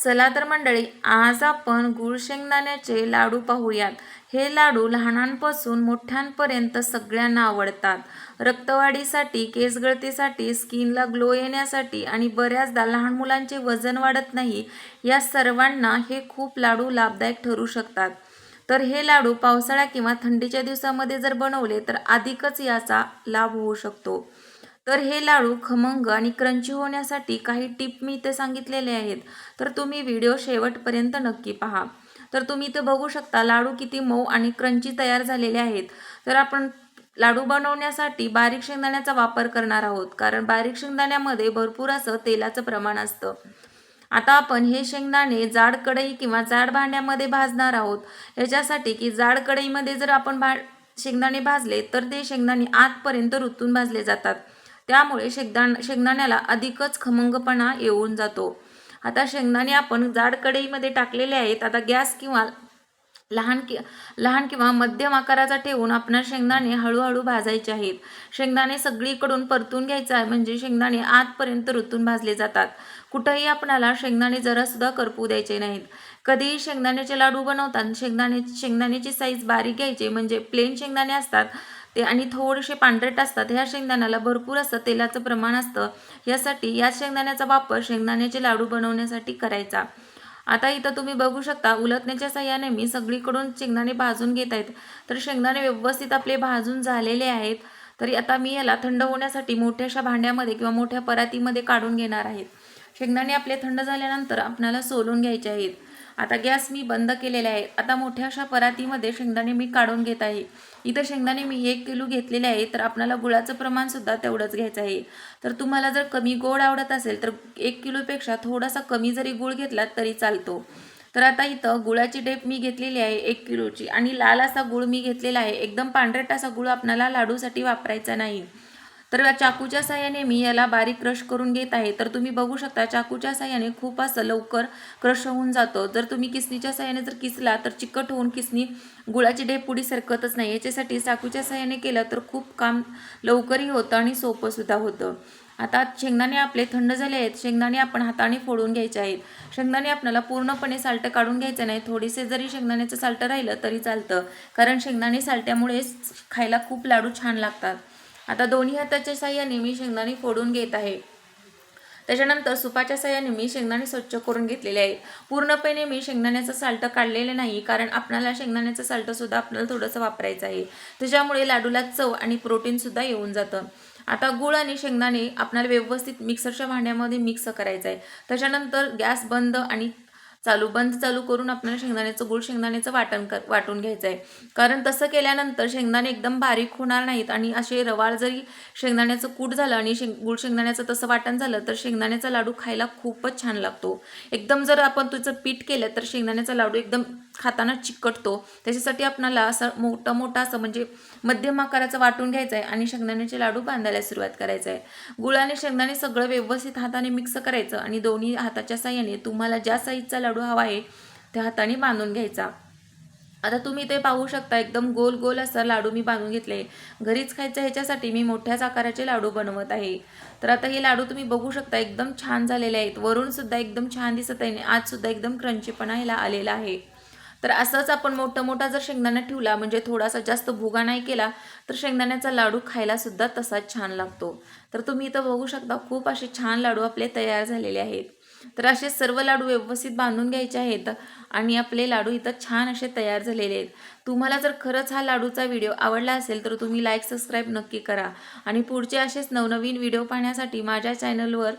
चला तर मंडळी, आज आपण गुळ शेंगदाण्याचे लाडू पाहूयात। हे लाडू लहानांपासून मोठ्यांपर्यंत सगळ्यांना आवडतात। रक्तवाढीसाठी, केस गळतीसाठी, स्किनला ग्लो येण्यासाठी आणि बऱ्याचदा लहान मुलांचे वजन वाढत नाही, या सर्वांना हे खूप लाडू लाभदायक ठरू शकतात। तर हे लाडू पावसाळ्या किंवा थंडीच्या दिवसामध्ये जर बनवले तर अधिकच याचा लाभ होऊ शकतो। तर हे लाडू खमंग आणि क्रंची होण्यासाठी काही टिप मी इथे सांगितलेले आहेत, तर तुम्ही व्हिडिओ शेवटपर्यंत नक्की पहा। तर तुम्ही इथे बघू शकता लाडू किती मऊ आणि क्रंची तयार झालेले आहेत। तर आपण लाडू बनवण्यासाठी बारीक शेंगदाण्याचा वापर करणार आहोत, कारण बारीक शेंगदाण्यामध्ये भरपूर असं तेलाचं प्रमाण असतं। आता आपण हे शेंगदाणे जाड कढई किंवा जाड भांड्यामध्ये भाजणार आहोत। याच्यासाठी की जाड कढईमध्ये जर आपण शेंगदाणे भाजले तर ते शेंगदाणे आतपर्यंत रुतून भाजले जातात, त्यामुळे शेंगदाण्याला अधिकच खमंगपणा येऊन जातो। आता शेंगदाणे आपण जाड कढईमध्ये टाकलेले आहेत। आता गॅस किंवा लहान किंवा मध्यम आकाराचा ठेवून आपण शेंगदाणे हळूहळू भाजायचे आहेत। शेंगदाणे सगळीकडून परतून घ्यायचा आहे, म्हणजे शेंगदाणे आतपर्यंत रुतून भाजले जातात। कुठेही आपल्याला शेंगदाणे जरा सुद्धा करपू द्यायचे नाहीत। कधीही शेंगदाण्याचे लाडू बनवताना शेंगदाण्याची साईज बारीक घ्यायची, म्हणजे प्लेन शेंगदाणे असतात ते आणि थोडेसे पांढरट असतात। ह्या शेंगदाण्याला भरपूर असं तेलाचं प्रमाण असतं, यासाठी या शेंगदाण्याचा वापर शेंगदाण्याचे लाडू बनवण्यासाठी करायचा। आता इथं तुम्ही बघू शकता उलटण्याच्या साहाय्याने मी सगळीकडून शेंगदाणे भाजून घेत आहेत। तर शेंगदाणे व्यवस्थित आपले भाजून झालेले आहेत। तरी आता मी याला थंड होण्यासाठी मोठ्याशा भांड्यामध्ये किंवा मोठ्या परातीमध्ये काढून घेणार आहेत। शेंगदाणे आपले थंड झाल्यानंतर आपल्याला सोलून घ्यायचे आहेत। आता गॅस मी बंद केलेला आहे। आता मोठ्याशा परातीमध्ये शेंगदाणे मी काढून घेत आहे। इथं शेंगदाणे मी 1 किलो घेतलेले आहे, तर आपल्याला गुळाचं प्रमाण सुद्धा तेवढंच घ्यायचं आहे। तर तुम्हाला जर कमी गोड आवडत असेल तर 1 किलोपेक्षा थोडासा कमी जरी गुळ घेतलात तरी चालतो। तर आता इथं गुळाची ढेप मी घेतलेली आहे 1 किलोची, आणि लाल असा गुळ मी घेतलेला आहे। एकदम पांढरट असा गुळ आपल्याला लाडूसाठी वापरायचा नाही। तर चाकूच्या साहाय्याने मी याला बारीक क्रश करून घेत आहे। तर तुम्ही बघू शकता चाकूच्या साहाय्याने खूप असं लवकर क्रश होऊन जातो। जर तुम्ही किसणीच्या साहाय्याने जर किसला तर चिकट होऊन किसणी गुळाची ढेप पुढे सरकतच नाही। याच्यासाठी चाकूच्या साहाय्याने केलं तर खूप काम लवकरही होतं आणि सोपं सुद्धा होतं। आता शेंगदाणे आपले थंड झाले आहेत। शेंगदाणे आपण हाताने फोडून घ्यायचे आहेत। शेंगदाणे आपल्याला पूर्णपणे साल्ट काढून घ्यायचं नाही, थोडेसे जरी शेंगदाण्याचं साल्ट राहिलं तरी चालतं, कारण शेंगदाणे साल्ट्यामुळे खायला खूप लाडू छान लागतात। आता दोन्ही हाताच्या साहाय्याने मी शेंगदाणे फोडून घेत आहे। त्याच्यानंतर सुपाच्या साहाय्याने मी शेंगदाणे स्वच्छ करून घेतलेले आहे। पूर्णपणे मी शेंगदाण्याचं साल्ट काढलेले नाही, कारण आपल्याला शेंगदाण्याचं साल्ट सुद्धा आपल्याला थोडंसं वापरायचं आहे। त्याच्यामुळे लाडूला चव आणि प्रोटीन सुद्धा येऊन जातं। आता गूळ आणि शेंगदाणे आपल्याला व्यवस्थित मिक्सरच्या भांड्यामध्ये मिक्स करायचं आहे। त्याच्यानंतर गॅस बंद आणि बंद चालू करून आपल्याला गुळ शेंगदाण्याचं वाटून घ्यायचं आहे, कारण तसं केल्यानंतर शेंगदाणे एकदम बारीक होणार नाहीत आणि असे रवाळ जरी शेंगदाण्याचं कूट झालं आणि गुळ शेंगदाण्याचं तसं वाटण झालं तर शेंगदाण्याचा लाडू खायला खूपच छान लागतो। एकदम जर आपण त्याचं पीठ केलं तर शेंगदाण्याचा लाडू एकदम खाताना चिकटतो। त्याच्यासाठी आपल्याला असं मोठा असं म्हणजे मध्यम आकाराचं वाटून घ्यायचं आहे आणि शेंगदाण्याचे लाडू बांधायला सुरुवात करायचं आहे। गुळ आणि शेंगदाणे सगळं व्यवस्थित हाताने मिक्स करायचं आणि दोन्ही हाताच्या साहाय्याने तुम्हाला ज्या साईजचा लाडू हवा आहे त्या हाताने बांधून घ्यायचा। आता तुम्ही ते पाहू शकता एकदम गोल गोल असा लाडू मी बांधून घेतले। घरीच खायचं ह्याच्यासाठी मी मोठ्याच आकाराचे लाडू बनवत आहे। तर आता हे लाडू तुम्ही बघू शकता एकदम छान झालेले आहेत। वरून सुद्धा एकदम छान दिसत आहे, आज सुद्धा एकदम क्रंचीपणा ह्याला आलेला आहे। तर असंच आपण मोठा जर शेंगदाणा ठेवला, म्हणजे थोडासा जास्त भुगा नाही केला, तर शेंगदाण्याचा लाडू खायला सुद्धा तसाच छान लागतो। तर तुम्ही इथं बघू शकता खूप असे छान लाडू आपले तयार झालेले आहेत। तर असे सर्व लाडू व्यवस्थित बांधून घ्यायचे आहेत आणि आपले लाडू इथं छान असे तयार झालेले आहेत। तुम्हाला जर खरंच हा लाडूचा व्हिडिओ आवडला असेल तर तुम्ही लाईक सबस्क्राईब नक्की करा आणि पुढचे असेच नवनवीन व्हिडिओ पाहण्यासाठी माझ्या चॅनलवर